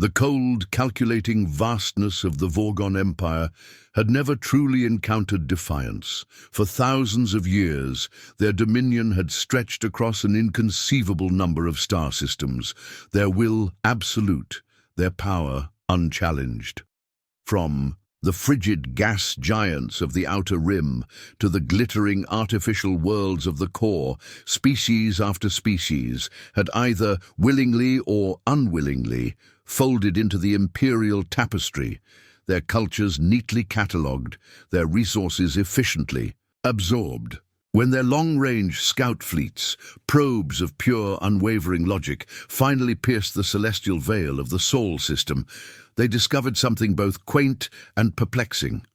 The cold, calculating vastness of the Vorgon Empire had never truly encountered defiance. For thousands of years, their dominion had stretched across an inconceivable number of star systems, their will absolute, their power unchallenged. From the frigid gas giants of the outer rim to the glittering artificial worlds of the core, species after species had either willingly or unwillingly folded into the imperial tapestry, their cultures neatly catalogued, their resources efficiently absorbed. When their long-range scout fleets, probes of pure, unwavering logic, finally pierced the celestial veil of the Sol system, they discovered something both quaint and perplexing.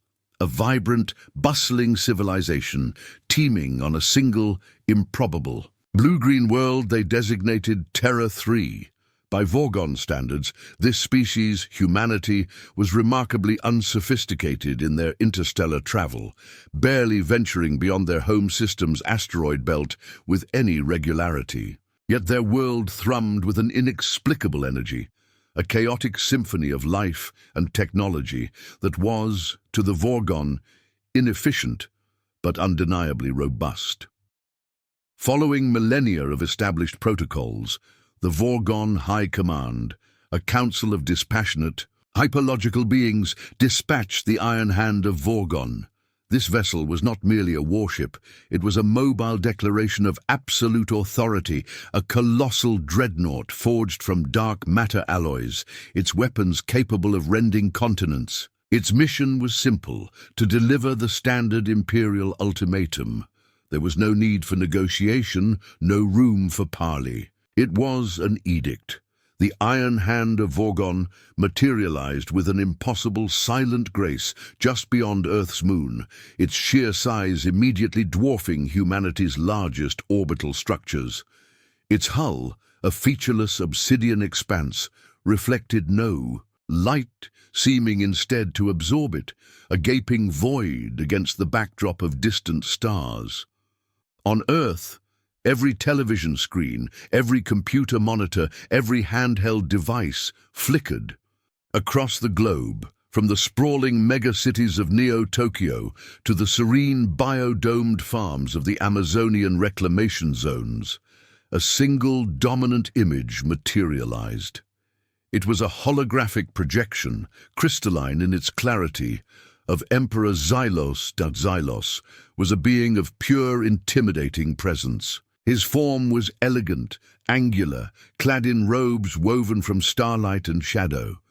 A vibrant, bustling civilization, teeming on a single, improbable, blue-green world they designated Terra 3. By Vorgon standards, this species, humanity, was remarkably unsophisticated in their interstellar travel, barely venturing beyond their home system's asteroid belt with any regularity. Yet their world thrummed with an inexplicable energy, a chaotic symphony of life and technology that was, to the Vorgon, inefficient but undeniably robust. Following millennia of established protocols, the Vorgon High Command, a council of dispassionate, hyperlogical beings, dispatched the Iron Hand of Vorgon. This vessel was not merely a warship, it was a mobile declaration of absolute authority, a colossal dreadnought forged from dark matter alloys, its weapons capable of rending continents. Its mission was simple, to deliver the standard imperial ultimatum. There was no need for negotiation, no room for parley. It was an edict. The Iron Hand of Vorgon materialized with an impossible silent grace just beyond Earth's moon, its sheer size immediately dwarfing humanity's largest orbital structures. Its hull, a featureless obsidian expanse, reflected no light, seeming instead to absorb it, a gaping void against the backdrop of distant stars. On Earth, every television screen, every computer monitor, every handheld device flickered. Across the globe, from the sprawling megacities of Neo-Tokyo to the serene bio-domed farms of the Amazonian reclamation zones, a single dominant image materialized. It was a holographic projection, crystalline in its clarity, of Emperor Xylos. Xylos was a being of pure, intimidating presence. His form was elegant, angular, clad in robes woven from starlight and shadow.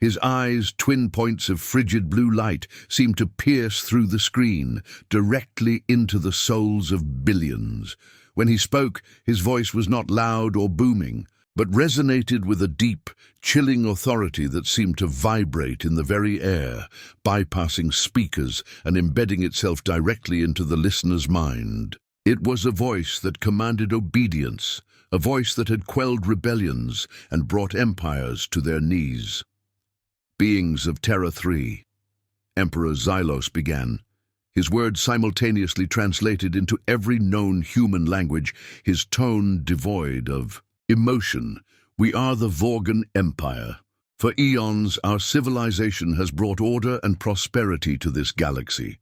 His eyes, twin points of frigid blue light, seemed to pierce through the screen, directly into the souls of billions. When he spoke, his voice was not loud or booming, but resonated with a deep, chilling authority that seemed to vibrate in the very air, bypassing speakers and embedding itself directly into the listener's mind. It was a voice that commanded obedience, a voice that had quelled rebellions and brought empires to their knees. Beings of Terra 3, Emperor Xylos began, his words simultaneously translated into every known human language, his tone devoid of emotion. We are the Vorgon Empire. For eons, our civilization has brought order and prosperity to this galaxy.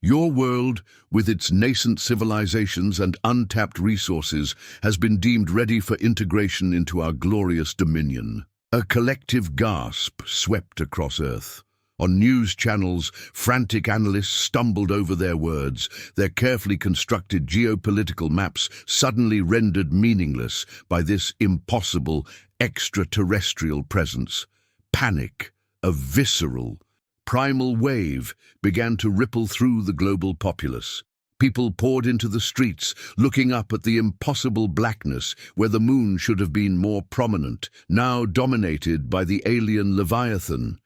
Your world, with its nascent civilizations and untapped resources, has been deemed ready for integration into our glorious dominion. A collective gasp swept across Earth. On news channels, frantic analysts stumbled over their words, their carefully constructed geopolitical maps suddenly rendered meaningless by this impossible extraterrestrial presence. Panic, a visceral, primal wave began to ripple through the global populace. People poured into the streets, looking up at the impossible blackness where the moon should have been more prominent, now dominated by the alien Leviathan.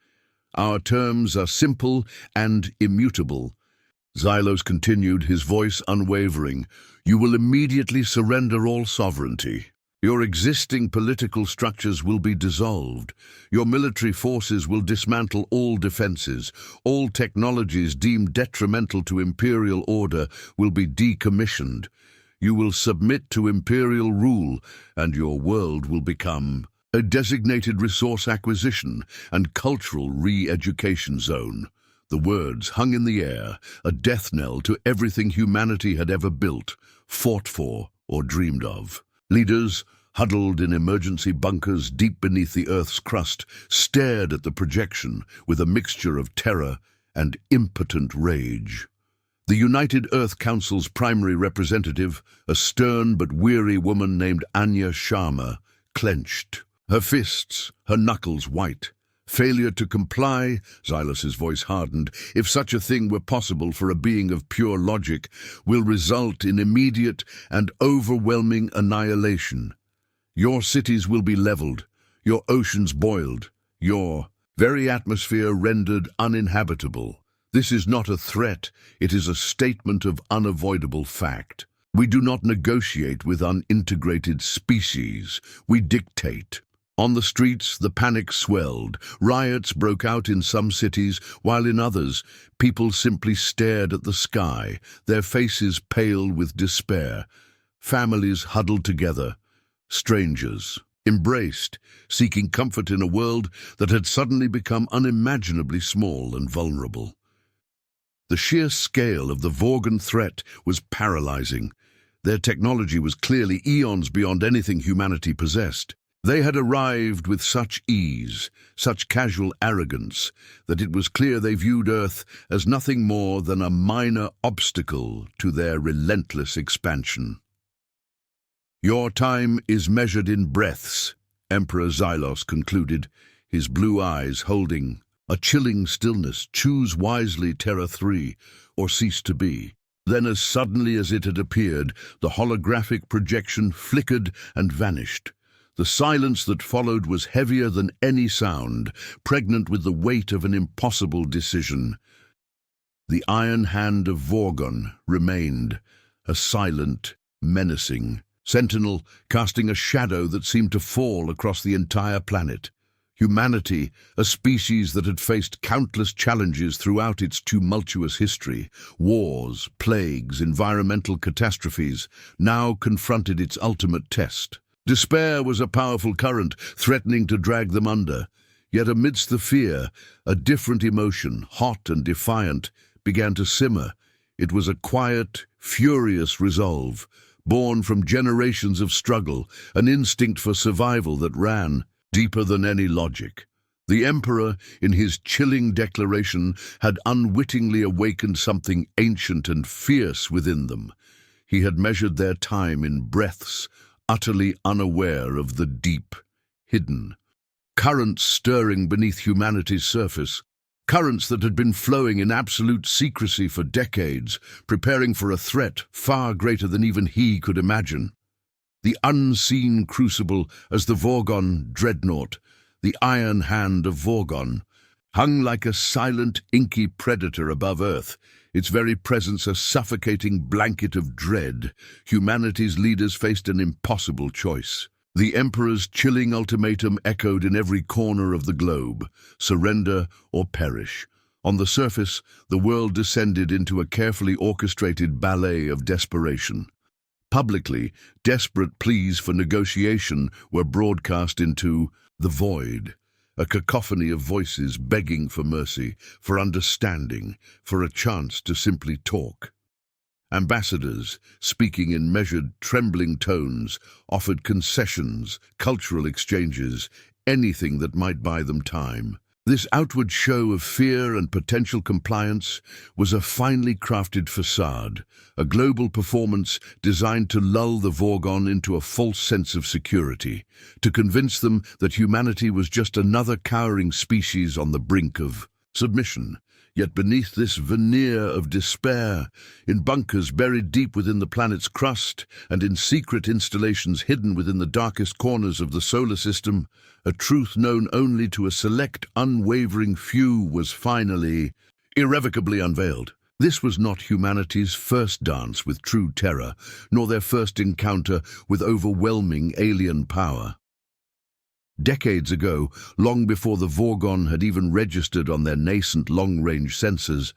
Our terms are simple and immutable. Xylos continued, his voice unwavering. You will immediately surrender all sovereignty. Your existing political structures will be dissolved. Your military forces will dismantle all defenses. All technologies deemed detrimental to imperial order will be decommissioned. You will submit to imperial rule, and your world will become a designated resource acquisition and cultural re-education zone. The words hung in the air, a death knell to everything humanity had ever built, fought for, or dreamed of. Leaders, huddled in emergency bunkers deep beneath the Earth's crust, stared at the projection with a mixture of terror and impotent rage. The United Earth Council's primary representative, a stern but weary woman named Anya Sharma, clenched, her fists, her knuckles white. Failure to comply, Xylus's voice hardened, if such a thing were possible for a being of pure logic, will result in immediate and overwhelming annihilation. Your cities will be leveled, your oceans boiled, your very atmosphere rendered uninhabitable. This is not a threat, it is a statement of unavoidable fact. We do not negotiate with unintegrated species, we dictate. On the streets, the panic swelled. Riots broke out in some cities, while in others, people simply stared at the sky, their faces pale with despair. Families huddled together, strangers, embraced, seeking comfort in a world that had suddenly become unimaginably small and vulnerable. The sheer scale of the Vorgon threat was paralyzing. Their technology was clearly eons beyond anything humanity possessed. They had arrived with such ease, such casual arrogance, that it was clear they viewed Earth as nothing more than a minor obstacle to their relentless expansion. Your time is measured in breaths, Emperor Xylos concluded, his blue eyes holding a chilling stillness. Choose wisely, Terra 3, or cease to be. Then, as suddenly as it had appeared, the holographic projection flickered and vanished. The silence that followed was heavier than any sound, pregnant with the weight of an impossible decision. The iron hand of Vorgon remained, a silent, menacing sentinel, casting a shadow that seemed to fall across the entire planet. Humanity, a species that had faced countless challenges throughout its tumultuous history, wars, plagues, environmental catastrophes, now confronted its ultimate test. Despair was a powerful current, threatening to drag them under. Yet amidst the fear, a different emotion, hot and defiant, began to simmer. It was a quiet, furious resolve, born from generations of struggle, an instinct for survival that ran deeper than any logic. The Emperor, in his chilling declaration, had unwittingly awakened something ancient and fierce within them. He had measured their time in breaths, utterly unaware of the deep, hidden currents stirring beneath humanity's surface, currents that had been flowing in absolute secrecy for decades, preparing for a threat far greater than even he could imagine. The unseen crucible as the Vorgon dreadnought, the iron hand of Vorgon, hung like a silent, inky predator above Earth, its very presence a suffocating blanket of dread. Humanity's leaders faced an impossible choice. The Emperor's chilling ultimatum echoed in every corner of the globe: surrender or perish. On the surface, the world descended into a carefully orchestrated ballet of desperation. Publicly, desperate pleas for negotiation were broadcast into the void, a cacophony of voices begging for mercy, for understanding, for a chance to simply talk. Ambassadors, speaking in measured, trembling tones, offered concessions, cultural exchanges, anything that might buy them time. This outward show of fear and potential compliance was a finely crafted facade, a global performance designed to lull the Vorgon into a false sense of security, to convince them that humanity was just another cowering species on the brink of submission. Yet beneath this veneer of despair, in bunkers buried deep within the planet's crust, and in secret installations hidden within the darkest corners of the solar system, a truth known only to a select, unwavering few was finally, irrevocably unveiled. This was not humanity's first dance with true terror, nor their first encounter with overwhelming alien power. Decades ago, long before the Vorgon had even registered on their nascent long-range sensors,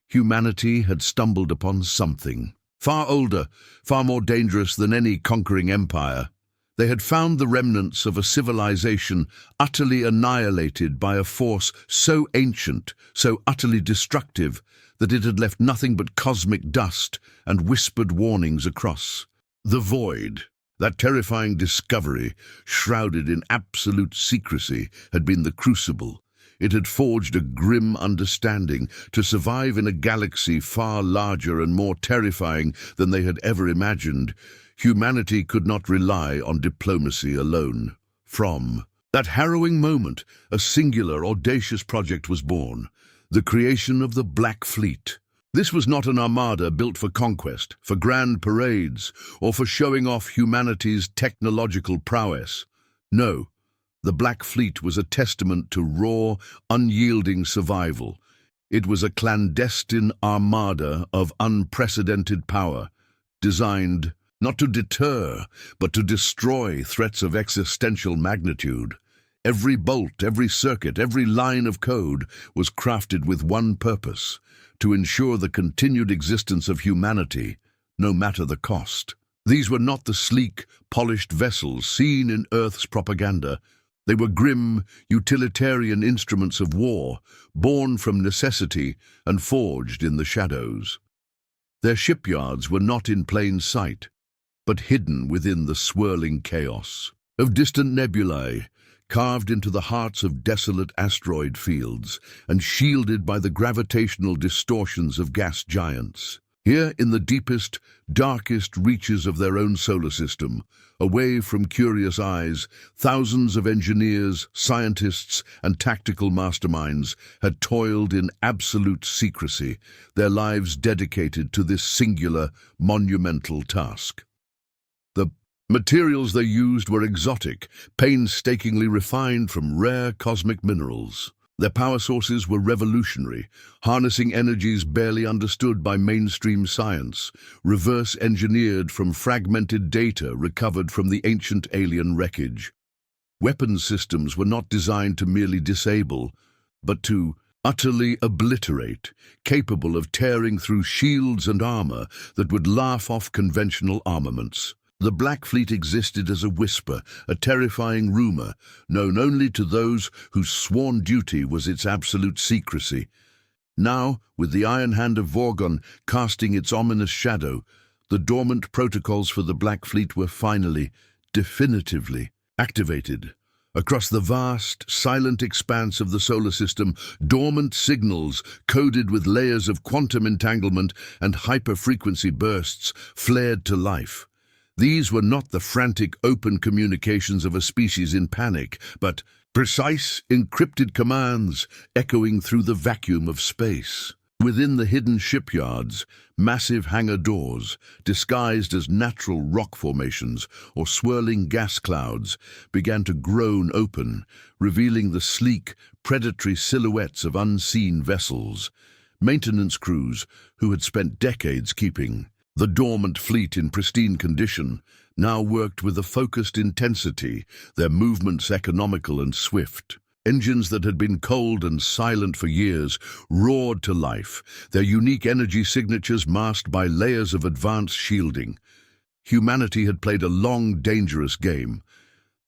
humanity had stumbled upon something far older, far more dangerous than any conquering empire. They had found the remnants of a civilization utterly annihilated by a force so ancient, so utterly destructive, that it had left nothing but cosmic dust and whispered warnings across the void. That terrifying discovery, shrouded in absolute secrecy, had been the crucible. It had forged a grim understanding. To survive in a galaxy far larger and more terrifying than they had ever imagined, humanity could not rely on diplomacy alone. From that harrowing moment, a singular, audacious project was born: the creation of the Black Fleet. This was not an armada built for conquest, for grand parades, or for showing off humanity's technological prowess. No, the Black Fleet was a testament to raw, unyielding survival. It was a clandestine armada of unprecedented power, designed not to deter, but to destroy threats of existential magnitude. Every bolt, every circuit, every line of code was crafted with one purpose: to ensure the continued existence of humanity, no matter the cost. These were not the sleek, polished vessels seen in Earth's propaganda. They were grim, utilitarian instruments of war, born from necessity and forged in the shadows. Their shipyards were not in plain sight, but hidden within the swirling chaos of distant nebulae, carved into the hearts of desolate asteroid fields and shielded by the gravitational distortions of gas giants. Here, in the deepest, darkest reaches of their own solar system, away from curious eyes, thousands of engineers, scientists, and tactical masterminds had toiled in absolute secrecy, their lives dedicated to this singular, monumental task. The materials they used were exotic, painstakingly refined from rare cosmic minerals. Their power sources were revolutionary, harnessing energies barely understood by mainstream science, reverse-engineered from fragmented data recovered from the ancient alien wreckage. Weapons systems were not designed to merely disable, but to utterly obliterate, capable of tearing through shields and armor that would laugh off conventional armaments. The Black Fleet existed as a whisper, a terrifying rumor, known only to those whose sworn duty was its absolute secrecy. Now, with the iron hand of Vorgon casting its ominous shadow, the dormant protocols for the Black Fleet were finally, definitively, activated. Across the vast, silent expanse of the solar system, dormant signals, coded with layers of quantum entanglement and hyper-frequency bursts, flared to life. These were not the frantic, open communications of a species in panic, but precise, encrypted commands echoing through the vacuum of space. Within the hidden shipyards, massive hangar doors, disguised as natural rock formations or swirling gas clouds, began to groan open, revealing the sleek, predatory silhouettes of unseen vessels. Maintenance crews who had spent decades keeping the dormant fleet in pristine condition now worked with a focused intensity, their movements economical and swift. Engines that had been cold and silent for years roared to life, their unique energy signatures masked by layers of advanced shielding. Humanity had played a long, dangerous game.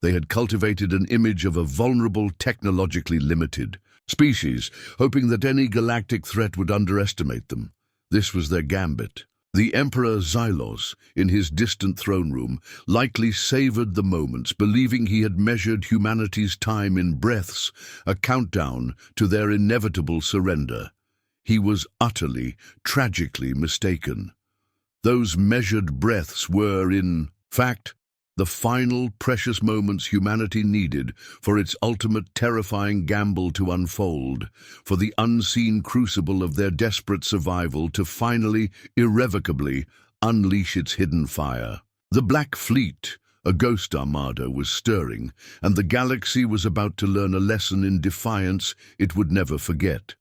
They had cultivated an image of a vulnerable, technologically limited species, hoping that any galactic threat would underestimate them. This was their gambit. The Emperor Xylos, in his distant throne room, likely savored the moments, believing he had measured humanity's time in breaths, a countdown to their inevitable surrender. He was utterly, tragically mistaken. Those measured breaths were, in fact, the final precious moments humanity needed for its ultimate terrifying gamble to unfold, for the unseen crucible of their desperate survival to finally, irrevocably, unleash its hidden fire. The Black Fleet, a ghost armada, was stirring, and the galaxy was about to learn a lesson in defiance it would never forget.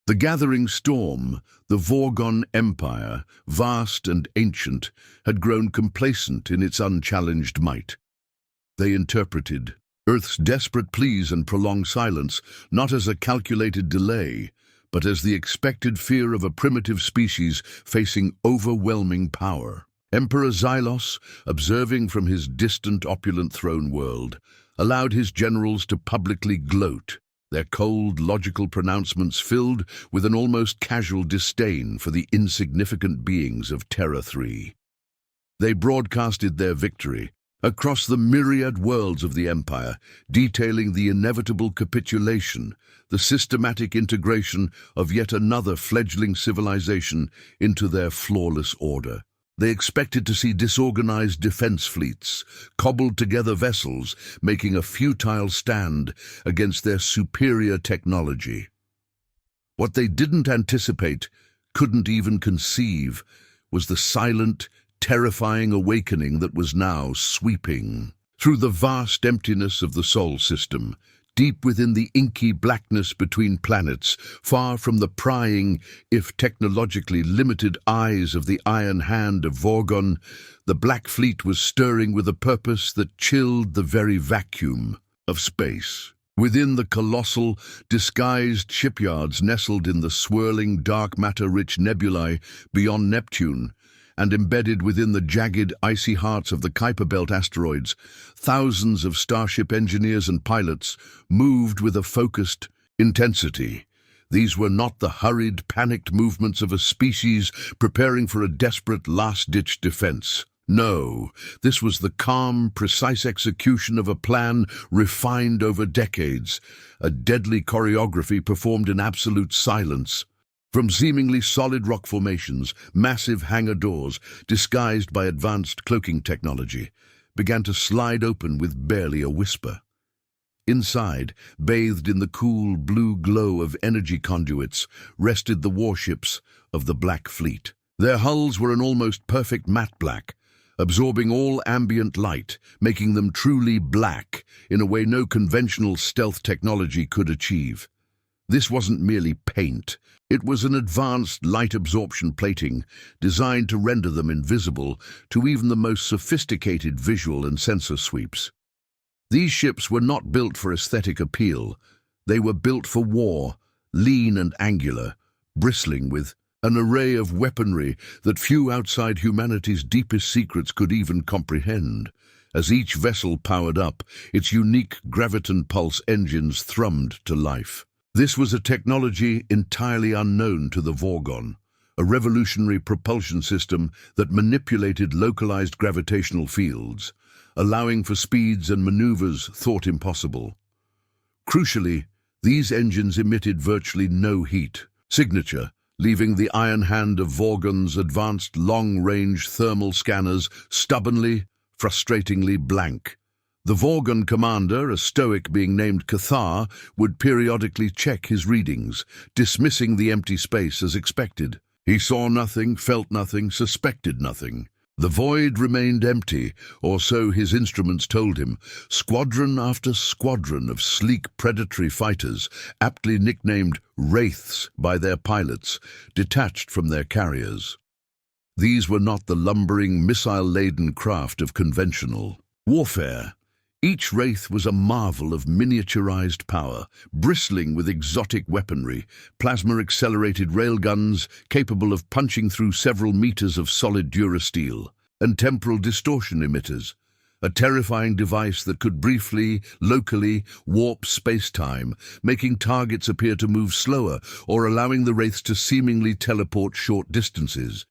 The gathering storm, the Vorgon Empire, vast and ancient, had grown complacent in its unchallenged might. They interpreted Earth's desperate pleas and prolonged silence not as a calculated delay, but as the expected fear of a primitive species facing overwhelming power. Emperor Xylos, observing from his distant opulent throne world, allowed his generals to publicly gloat, their cold, logical pronouncements filled with an almost casual disdain for the insignificant beings of Terra 3. They broadcasted their victory across the myriad worlds of the Empire, detailing the inevitable capitulation, the systematic integration of yet another fledgling civilization into their flawless order. They expected to see disorganized defense fleets, cobbled together vessels, making a futile stand against their superior technology. What they didn't anticipate, couldn't even conceive, was the silent, terrifying awakening that was now sweeping through the vast emptiness of the Sol system, deep within the inky blackness between planets, far from the prying, if technologically limited eyes of the iron hand of Vorgon. The Black Fleet was stirring with a purpose that chilled the very vacuum of space. Within the colossal, disguised shipyards nestled in the swirling, dark matter-rich nebulae beyond Neptune, and embedded within the jagged, icy hearts of the Kuiper Belt asteroids, thousands of Starship engineers and pilots moved with a focused intensity. These were not the hurried, panicked movements of a species preparing for a desperate, last-ditch defense. No, this was the calm, precise execution of a plan refined over decades, a deadly choreography performed in absolute silence. From seemingly solid rock formations, massive hangar doors, disguised by advanced cloaking technology, began to slide open with barely a whisper. Inside, bathed in the cool blue glow of energy conduits, rested the warships of the Black Fleet. Their hulls were an almost perfect matte black, absorbing all ambient light, making them truly black in a way no conventional stealth technology could achieve. This wasn't merely paint. It was an advanced light absorption plating designed to render them invisible to even the most sophisticated visual and sensor sweeps. These ships were not built for aesthetic appeal. They were built for war, lean and angular, bristling with an array of weaponry that few outside humanity's deepest secrets could even comprehend. As each vessel powered up, its unique graviton pulse engines thrummed to life. This was a technology entirely unknown to the Vorgon, a revolutionary propulsion system that manipulated localized gravitational fields, allowing for speeds and maneuvers thought impossible. Crucially, these engines emitted virtually no heat signature, leaving the iron hand of Vorgon's advanced long-range thermal scanners stubbornly, frustratingly blank. The Vorgon commander, a stoic being named Cathar, would periodically check his readings, dismissing the empty space as expected. He saw nothing, felt nothing, suspected nothing. The void remained empty, or so his instruments told him. Squadron after squadron of sleek predatory fighters, aptly nicknamed Wraiths by their pilots, detached from their carriers. These were not the lumbering, missile-laden craft of conventional warfare. Each Wraith was a marvel of miniaturized power, bristling with exotic weaponry, plasma-accelerated railguns capable of punching through several meters of solid durasteel, and temporal distortion emitters, a terrifying device that could briefly, locally, warp space-time, making targets appear to move slower or allowing the Wraiths to seemingly teleport short distances.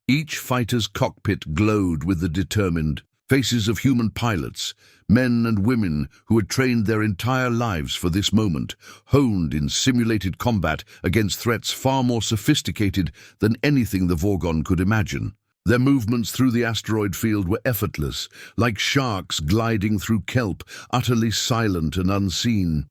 Each fighter's cockpit glowed with the determined faces of human pilots, men and women who had trained their entire lives for this moment, honed in simulated combat against threats far more sophisticated than anything the Vorgon could imagine. Their movements through the asteroid field were effortless, like sharks gliding through kelp, utterly silent and unseen.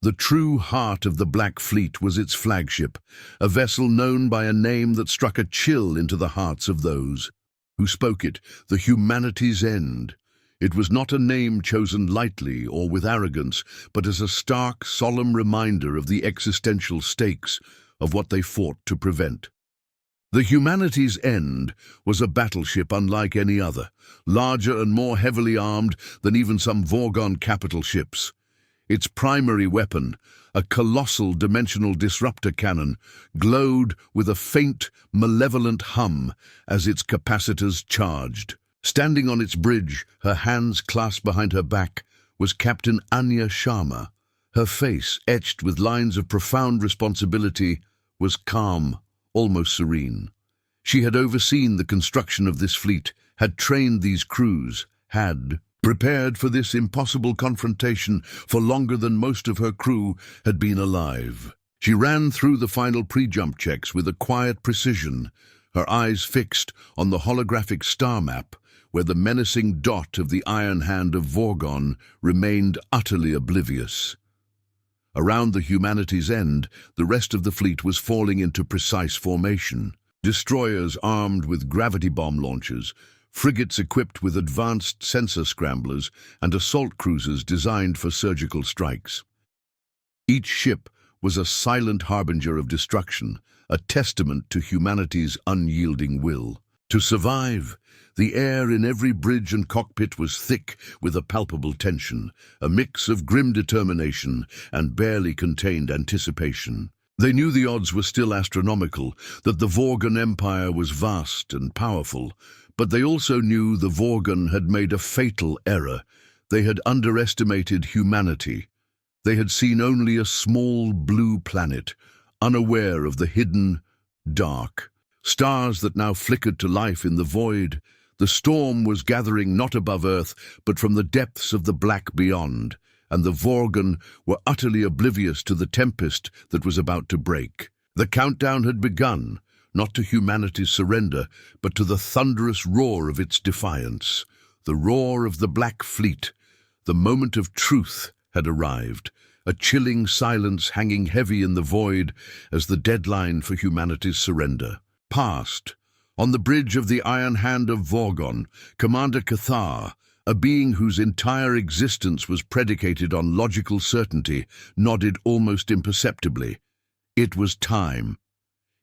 The true heart of the Black Fleet was its flagship, a vessel known by a name that struck a chill into the hearts of those who spoke it, the Humanity's End. It was not a name chosen lightly or with arrogance, but as a stark, solemn reminder of the existential stakes of what they fought to prevent. The Humanity's End was a battleship unlike any other, larger and more heavily armed than even some Vorgon capital ships. Its primary weapon, a colossal dimensional disruptor cannon, glowed with a faint, malevolent hum as its capacitors charged. Standing on its bridge, her hands clasped behind her back, was Captain Anya Sharma. Her face, etched with lines of profound responsibility, was calm, almost serene. She had overseen the construction of this fleet, had trained these crews, had prepared for this impossible confrontation for longer than most of her crew had been alive. She ran through the final pre-jump checks with a quiet precision, her eyes fixed on the holographic star map where the menacing dot of the iron hand of Vorgon remained utterly oblivious. Around the humanity's end, the rest of the fleet was falling into precise formation. Destroyers armed with gravity bomb launchers, frigates equipped with advanced sensor scramblers, and assault cruisers designed for surgical strikes. Each ship was a silent harbinger of destruction, a testament to humanity's unyielding will. To survive, the air in every bridge and cockpit was thick with a palpable tension, a mix of grim determination and barely contained anticipation. They knew the odds were still astronomical, that the Vorgon Empire was vast and powerful, but they also knew the Vorgon had made a fatal error. They had underestimated humanity. They had seen only a small blue planet, unaware of the hidden, dark stars that now flickered to life in the void. The storm was gathering not above Earth, but from the depths of the black beyond, and the Vorgon were utterly oblivious to the tempest that was about to break. The countdown had begun, not to humanity's surrender, but to the thunderous roar of its defiance. The roar of the Black Fleet. The moment of truth had arrived, a chilling silence hanging heavy in the void as the deadline for humanity's surrender passed. On the bridge of the Iron Hand of Vorgon, Commander Cathar, a being whose entire existence was predicated on logical certainty, nodded almost imperceptibly. It was time.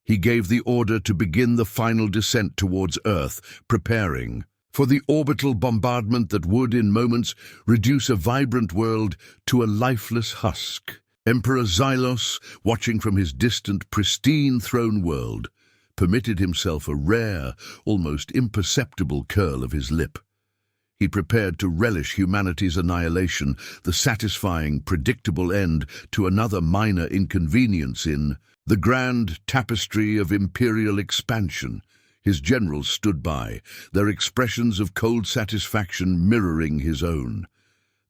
He gave the order to begin the final descent towards Earth, preparing for the orbital bombardment that would, in moments, reduce a vibrant world to a lifeless husk. Emperor Xylos, watching from his distant, pristine throne world, permitted himself a rare, almost imperceptible curl of his lip. He prepared to relish humanity's annihilation, the satisfying, predictable end to another minor inconvenience in the grand tapestry of imperial expansion. His generals stood by, their expressions of cold satisfaction mirroring his own.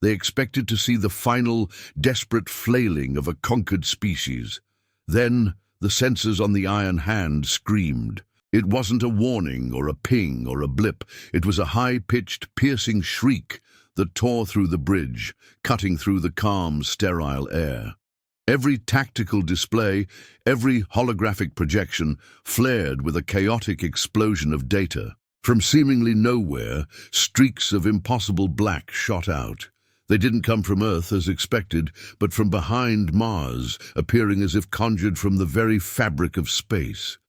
They expected to see the final, desperate flailing of a conquered species. Then, the sensors on the Iron Hand screamed. It wasn't a warning or a ping or a blip. It was a high-pitched, piercing shriek that tore through the bridge, cutting through the calm, sterile air. Every tactical display, every holographic projection flared with a chaotic explosion of data. From seemingly nowhere, streaks of impossible black shot out. They didn't come from Earth as expected, but from behind Mars, appearing as if conjured from the very fabric of space.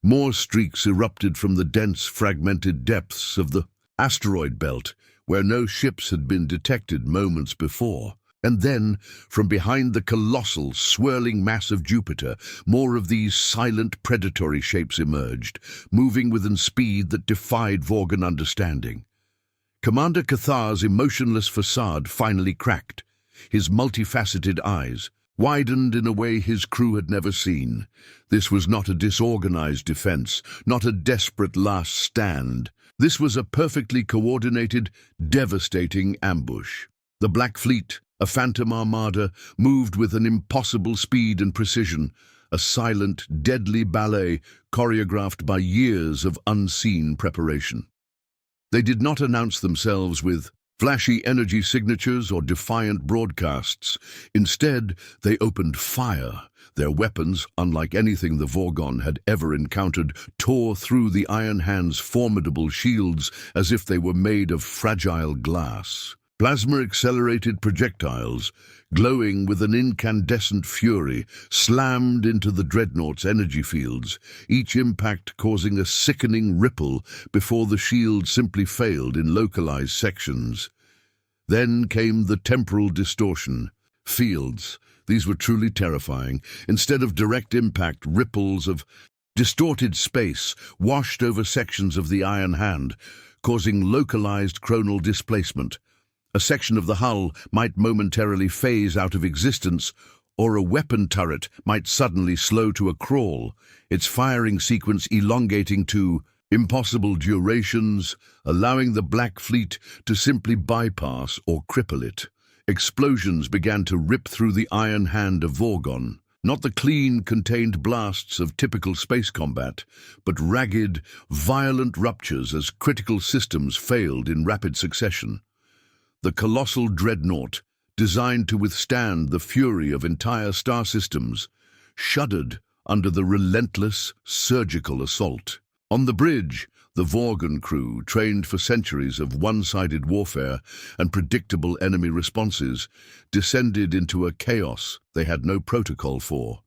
More streaks erupted from the dense, fragmented depths of the asteroid belt, where no ships had been detected moments before. And then, from behind the colossal, swirling mass of Jupiter, more of these silent, predatory shapes emerged, moving with a speed that defied Vorgon understanding. Commander Cathar's emotionless facade finally cracked. His multifaceted eyes widened in a way his crew had never seen. This was not a disorganized defense, not a desperate last stand. This was a perfectly coordinated, devastating ambush. The Black Fleet, a phantom armada, moved with an impossible speed and precision, a silent, deadly ballet choreographed by years of unseen preparation. They did not announce themselves with flashy energy signatures or defiant broadcasts. Instead, they opened fire. Their weapons, unlike anything the Vorgon had ever encountered, tore through the Iron Hand's formidable shields as if they were made of fragile glass. Plasma-accelerated projectiles, glowing with an incandescent fury, slammed into the dreadnought's energy fields, each impact causing a sickening ripple before the shield simply failed in localized sections. Then came the temporal distortion. Fields. These were truly terrifying. Instead of direct impact, ripples of distorted space washed over sections of the Iron Hand, causing localized chronal displacement. A section of the hull might momentarily phase out of existence, or a weapon turret might suddenly slow to a crawl, its firing sequence elongating to impossible durations, allowing the Black Fleet to simply bypass or cripple it. Explosions began to rip through the Iron Hand of Vorgon, not the clean, contained blasts of typical space combat, but ragged, violent ruptures as critical systems failed in rapid succession. The colossal dreadnought, designed to withstand the fury of entire star systems, shuddered under the relentless, surgical assault. On the bridge, the Vorgon crew, trained for centuries of one-sided warfare and predictable enemy responses, descended into a chaos they had no protocol for.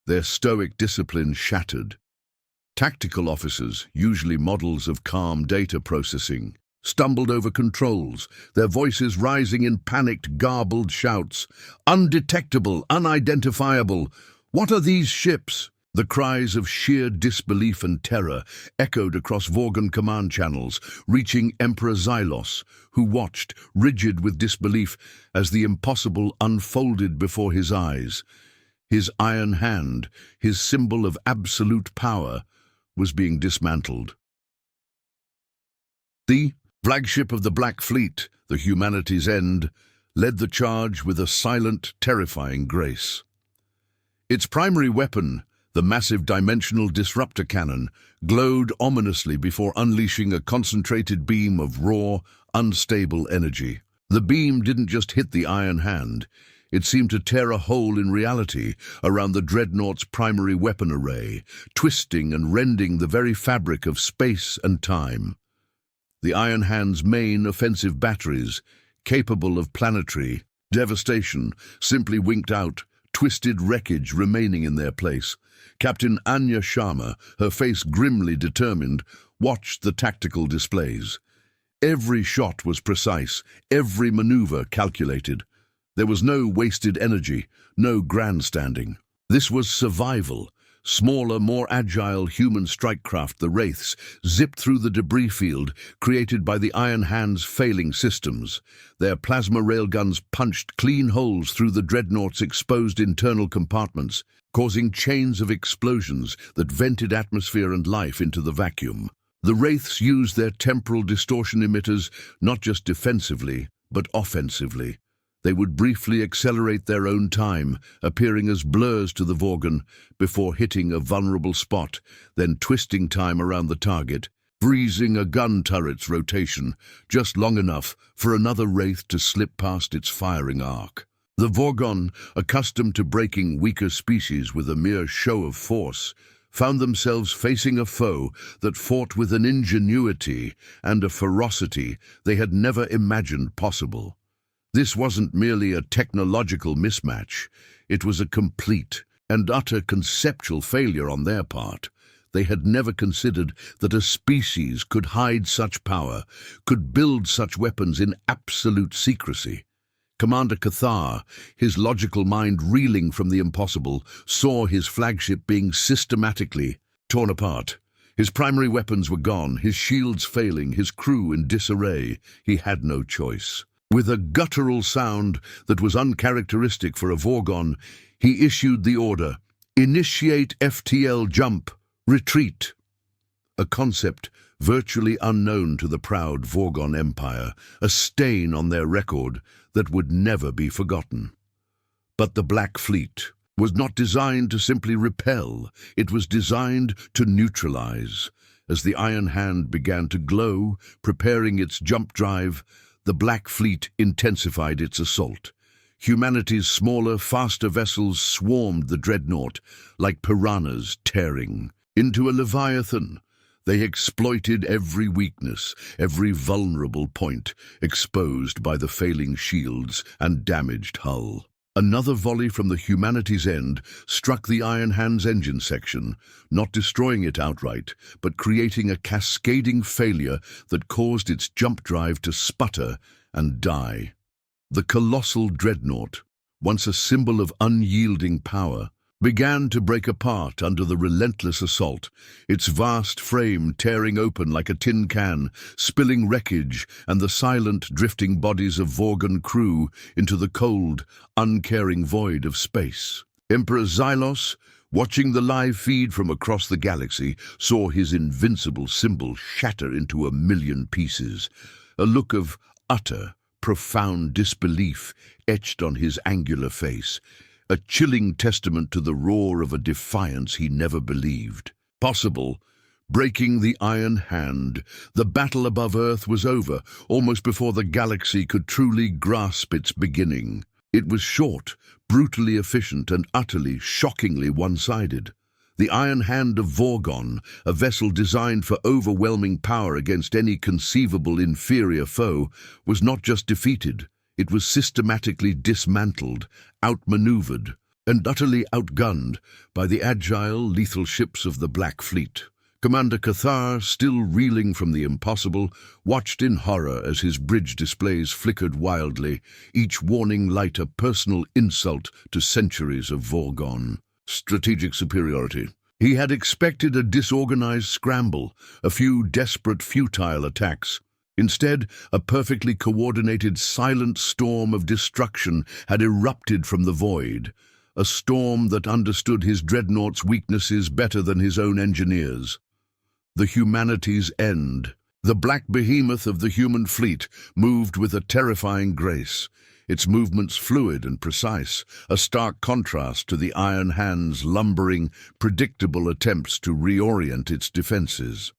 Their stoic discipline shattered. Tactical officers, usually models of calm data processing, stumbled over controls, their voices rising in panicked, garbled shouts. "Undetectable, unidentifiable. What are these ships?" The cries of sheer disbelief and terror echoed across Vorgon command channels, reaching Emperor Xylos, who watched, rigid with disbelief, as the impossible unfolded before his eyes. His Iron Hand, his symbol of absolute power, was being dismantled. The flagship of the Black Fleet, the Humanity's End, led the charge with a silent, terrifying grace. Its primary weapon, the massive dimensional disruptor cannon, glowed ominously before unleashing a concentrated beam of raw, unstable energy. The beam didn't just hit the Iron Hand. It seemed to tear a hole in reality around the dreadnought's primary weapon array, twisting and rending the very fabric of space and time. The Iron Hand's main offensive batteries, capable of planetary devastation, simply winked out, twisted wreckage remaining in their place. Captain Anya Sharma, her face grimly determined, watched the tactical displays. Every shot was precise, every maneuver calculated. There was no wasted energy, no grandstanding. This was survival. Smaller, more agile human strikecraft, the Wraiths, zipped through the debris field created by the Iron Hand's failing systems. Their plasma railguns punched clean holes through the dreadnought's exposed internal compartments, causing chains of explosions that vented atmosphere and life into the vacuum. The Wraiths used their temporal distortion emitters not just defensively, but offensively. They would briefly accelerate their own time, appearing as blurs to the Vorgon before hitting a vulnerable spot, then twisting time around the target, freezing a gun turret's rotation just long enough for another Wraith to slip past its firing arc. The Vorgon, accustomed to breaking weaker species with a mere show of force, found themselves facing a foe that fought with an ingenuity and a ferocity they had never imagined possible. This wasn't merely a technological mismatch, it was a complete and utter conceptual failure on their part. They had never considered that a species could hide such power, could build such weapons in absolute secrecy. Commander Cathar, his logical mind reeling from the impossible, saw his flagship being systematically torn apart. His primary weapons were gone, his shields failing, his crew in disarray. He had no choice. With a guttural sound that was uncharacteristic for a Vorgon, he issued the order, "Initiate FTL jump, retreat." A concept virtually unknown to the proud Vorgon Empire, a stain on their record that would never be forgotten. But the Black Fleet was not designed to simply repel, it was designed to neutralize. As the Iron Hand began to glow, preparing its jump drive, the Black Fleet intensified its assault. Humanity's smaller, faster vessels swarmed the dreadnought like piranhas tearing into a leviathan. They exploited every weakness, every vulnerable point exposed by the failing shields and damaged hull. Another volley from the Humanity's End struck the Iron Hand's engine section, not destroying it outright, but creating a cascading failure that caused its jump drive to sputter and die. The colossal dreadnought, once a symbol of unyielding power, began to break apart under the relentless assault, its vast frame tearing open like a tin can, spilling wreckage and the silent, drifting bodies of Vorgon crew into the cold, uncaring void of space. Emperor Xylos, watching the live feed from across the galaxy, saw his invincible symbol shatter into a million pieces. A look of utter, profound disbelief etched on his angular face, a chilling testament to the roar of a defiance he never believed possible. Breaking the iron hand, the battle above Earth was over, almost before the galaxy could truly grasp its beginning. It was short, brutally efficient, and utterly, shockingly one-sided. The Iron Hand of Vorgon, a vessel designed for overwhelming power against any conceivable inferior foe, was not just defeated. It was systematically dismantled, outmaneuvered, and utterly outgunned by the agile, lethal ships of the Black Fleet. Commander Cathar, still reeling from the impossible, watched in horror as his bridge displays flickered wildly, each warning light a personal insult to centuries of Vorgon. Strategic superiority. He had expected a disorganized scramble, a few desperate, futile attacks. Instead, a perfectly coordinated, silent storm of destruction had erupted from the void, a storm that understood his dreadnought's weaknesses better than his own engineers. The humanity's end. The black behemoth of the human fleet moved with a terrifying grace, its movements fluid and precise, a stark contrast to the Iron Hand's lumbering, predictable attempts to reorient its defenses.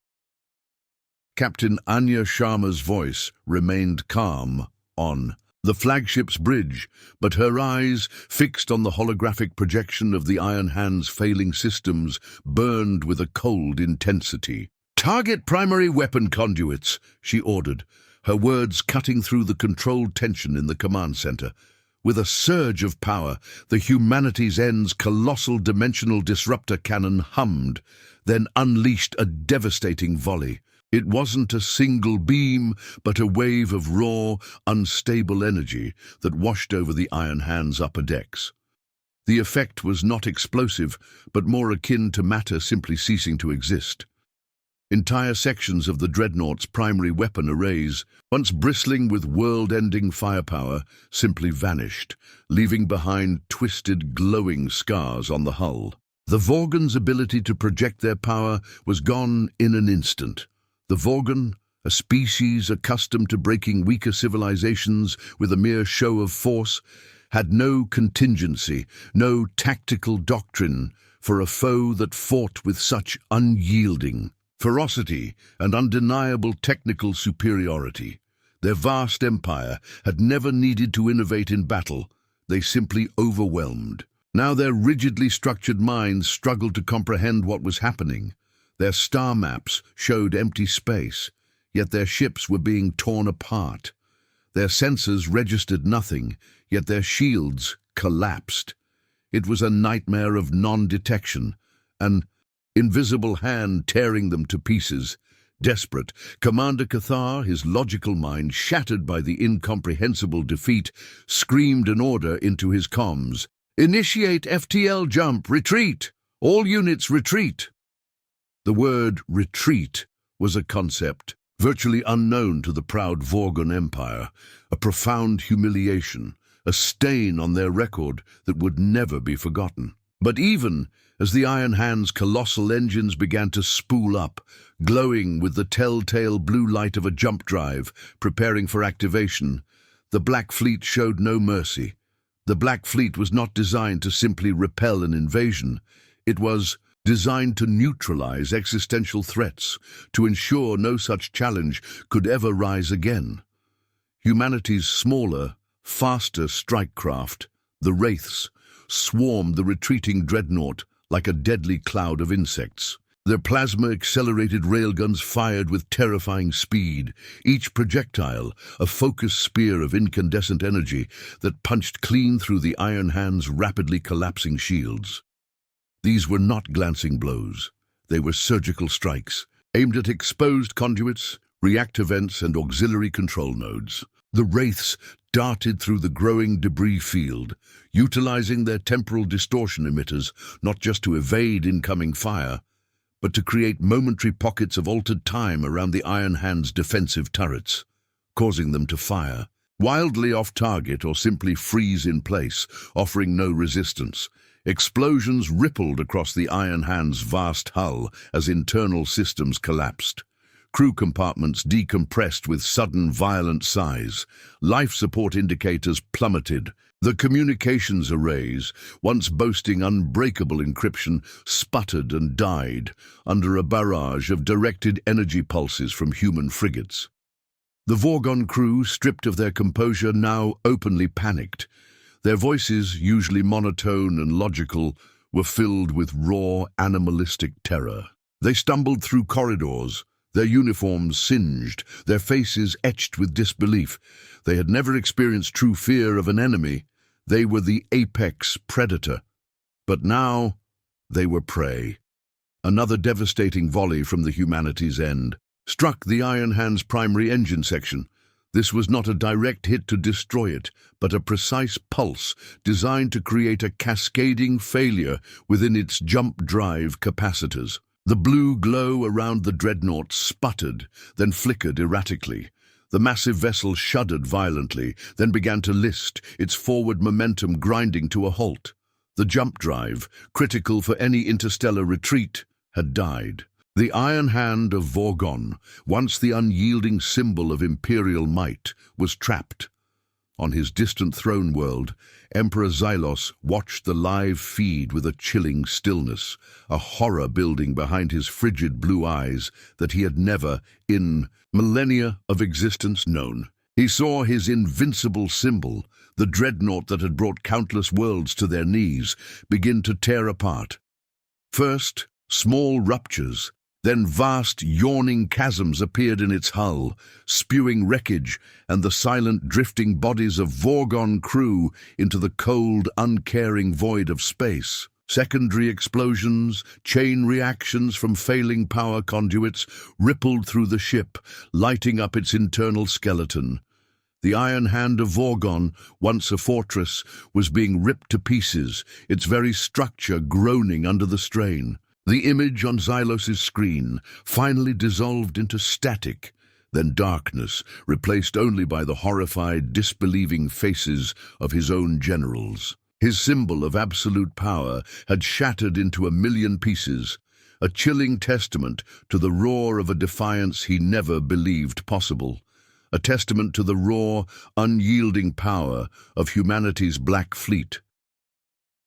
Captain Anya Sharma's voice remained calm on the flagship's bridge, but her eyes, fixed on the holographic projection of the Iron Hand's failing systems, burned with a cold intensity. "Target primary weapon conduits," she ordered, her words cutting through the controlled tension in the command center. With a surge of power, the Humanity's End's colossal dimensional disruptor cannon hummed, then unleashed a devastating volley. It wasn't a single beam, but a wave of raw, unstable energy that washed over the Iron Hand's upper decks. The effect was not explosive, but more akin to matter simply ceasing to exist. Entire sections of the Dreadnought's primary weapon arrays, once bristling with world-ending firepower, simply vanished, leaving behind twisted, glowing scars on the hull. The Vorgon's ability to project their power was gone in an instant. The Vorgon, a species accustomed to breaking weaker civilizations with a mere show of force, had no contingency, no tactical doctrine for a foe that fought with such unyielding ferocity and undeniable technical superiority. Their vast empire had never needed to innovate in battle. They simply overwhelmed. Now their rigidly structured minds struggled to comprehend what was happening. Their star maps showed empty space, yet their ships were being torn apart. Their sensors registered nothing, yet their shields collapsed. It was a nightmare of non-detection, an invisible hand tearing them to pieces. Desperate, Commander Cathar, his logical mind shattered by the incomprehensible defeat, screamed an order into his comms. "Initiate FTL jump, retreat! All units retreat!" The word retreat was a concept virtually unknown to the proud Vorgon Empire, a profound humiliation, a stain on their record that would never be forgotten. But even as the Iron Hand's colossal engines began to spool up, glowing with the telltale blue light of a jump drive, preparing for activation, the Black Fleet showed no mercy. The Black Fleet was not designed to simply repel an invasion. It was designed to neutralize existential threats, to ensure no such challenge could ever rise again. Humanity's smaller, faster strike craft, the Wraiths, swarmed the retreating dreadnought like a deadly cloud of insects. Their plasma-accelerated railguns fired with terrifying speed, each projectile a focused spear of incandescent energy that punched clean through the Iron Hand's rapidly collapsing shields. These were not glancing blows. They were surgical strikes, aimed at exposed conduits, reactor vents, and auxiliary control nodes. The wraiths darted through the growing debris field, utilizing their temporal distortion emitters not just to evade incoming fire, but to create momentary pockets of altered time around the Iron Hand's defensive turrets, causing them to fire, wildly off target or simply freeze in place, offering no resistance. Explosions rippled across the Iron Hand's vast hull as internal systems collapsed. Crew compartments decompressed with sudden violent sighs. Life support indicators plummeted. The communications arrays, once boasting unbreakable encryption, sputtered and died under a barrage of directed energy pulses from human frigates. The Vorgon crew, stripped of their composure, now openly panicked. Their voices, usually monotone and logical, were filled with raw, animalistic terror. They stumbled through corridors, their uniforms singed, their faces etched with disbelief. They had never experienced true fear of an enemy. They were the apex predator. But now they were prey. Another devastating volley from the humanity's end struck the Iron Hand's primary engine section. This was not a direct hit to destroy it, but a precise pulse designed to create a cascading failure within its jump drive capacitors. The blue glow around the dreadnought sputtered, then flickered erratically. The massive vessel shuddered violently, then began to list, its forward momentum grinding to a halt. The jump drive, critical for any interstellar retreat, had died. The Iron Hand of Vorgon, once the unyielding symbol of imperial might, was trapped. On his distant throne world, Emperor Xylos watched the live feed with a chilling stillness, a horror building behind his frigid blue eyes that he had never, in millennia of existence, known. He saw his invincible symbol, the dreadnought that had brought countless worlds to their knees, begin to tear apart. First, small ruptures, then vast, yawning chasms appeared in its hull, spewing wreckage and the silent, drifting bodies of Vorgon crew into the cold, uncaring void of space. Secondary explosions, chain reactions from failing power conduits rippled through the ship, lighting up its internal skeleton. The Iron Hand of Vorgon, once a fortress, was being ripped to pieces, its very structure groaning under the strain. The image on Xylos's screen finally dissolved into static, then darkness, replaced only by the horrified, disbelieving faces of his own generals. His symbol of absolute power had shattered into a million pieces, a chilling testament to the roar of a defiance he never believed possible, a testament to the raw, unyielding power of humanity's Black Fleet.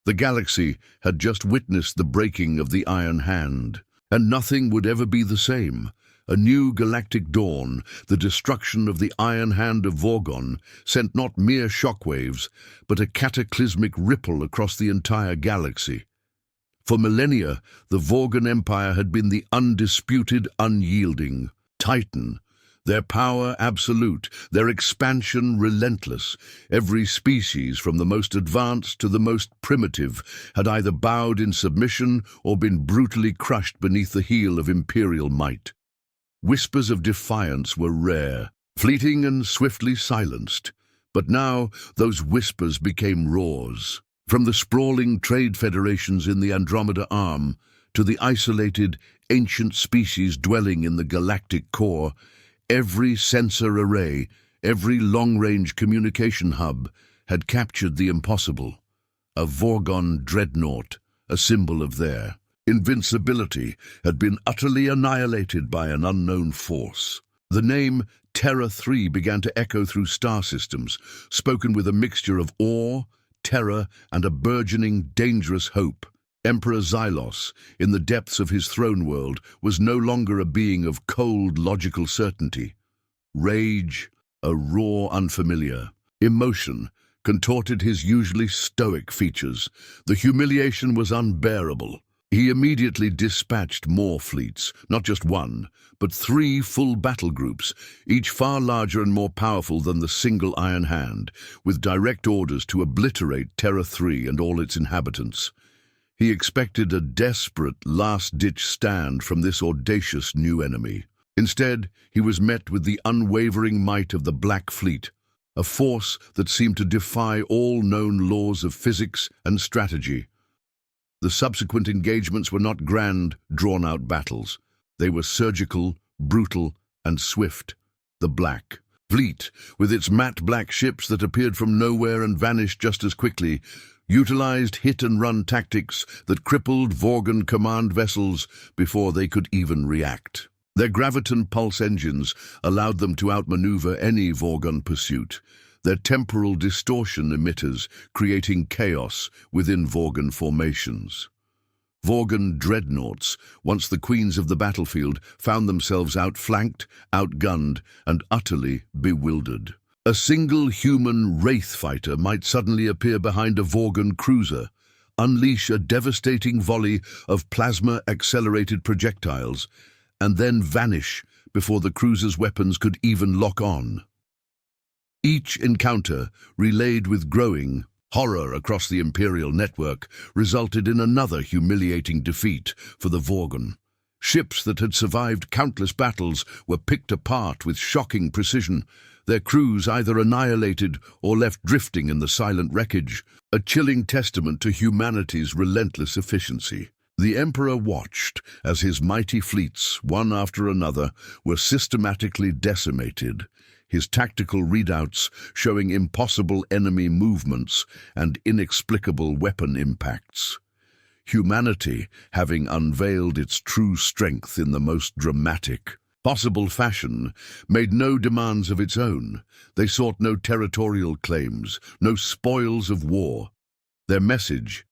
The galaxy had just witnessed the breaking of the Iron Hand, and nothing would ever be the same. A new galactic dawn, the destruction of the Iron Hand of Vorgon, sent not mere shockwaves, but a cataclysmic ripple across the entire galaxy. For millennia, the Vorgon Empire had been the undisputed, unyielding Titan, their power absolute, their expansion relentless. Every species, from the most advanced to the most primitive, had either bowed in submission or been brutally crushed beneath the heel of imperial might. Whispers of defiance were rare, fleeting and swiftly silenced. But now those whispers became roars. From the sprawling trade federations in the Andromeda Arm to the isolated, ancient species dwelling in the galactic core, every sensor array, every long-range communication hub had captured the impossible. A Vorgon dreadnought, a symbol of their invincibility, had been utterly annihilated by an unknown force. The name Terra 3 began to echo through star systems, spoken with a mixture of awe, terror, and a burgeoning, dangerous hope. Emperor Xylos, in the depths of his throne world, was no longer a being of cold, logical certainty. Rage, a raw unfamiliar. Emotion contorted his usually stoic features. The humiliation was unbearable. He immediately dispatched more fleets, not just one, but 3 full battle groups, each far larger and more powerful than the single Iron Hand, with direct orders to obliterate Terra 3 and all its inhabitants. He expected a desperate, last-ditch stand from this audacious new enemy. Instead, he was met with the unwavering might of the Black Fleet, a force that seemed to defy all known laws of physics and strategy. The subsequent engagements were not grand, drawn-out battles. They were surgical, brutal, and swift. The Black Fleet, with its matte black ships that appeared from nowhere and vanished just as quickly, utilized hit-and-run tactics that crippled Vorgon command vessels before they could even react. Their graviton pulse engines allowed them to outmaneuver any Vorgon pursuit, their temporal distortion emitters creating chaos within Vorgon formations. Vorgon dreadnoughts, once the queens of the battlefield, found themselves outflanked, outgunned, and utterly bewildered. A single human wraith fighter might suddenly appear behind a Vorgon cruiser, unleash a devastating volley of plasma-accelerated projectiles, and then vanish before the cruiser's weapons could even lock on. Each encounter, relayed with growing horror across the Imperial network, resulted in another humiliating defeat for the Vorgon. Ships that had survived countless battles were picked apart with shocking precision, their crews either annihilated or left drifting in the silent wreckage, a chilling testament to humanity's relentless efficiency. The Emperor watched as his mighty fleets, one after another, were systematically decimated, his tactical readouts showing impossible enemy movements and inexplicable weapon impacts. Humanity, having unveiled its true strength in the most dramatic possible fashion, made no demands of its own. They sought no territorial claims, no spoils of war. Their message,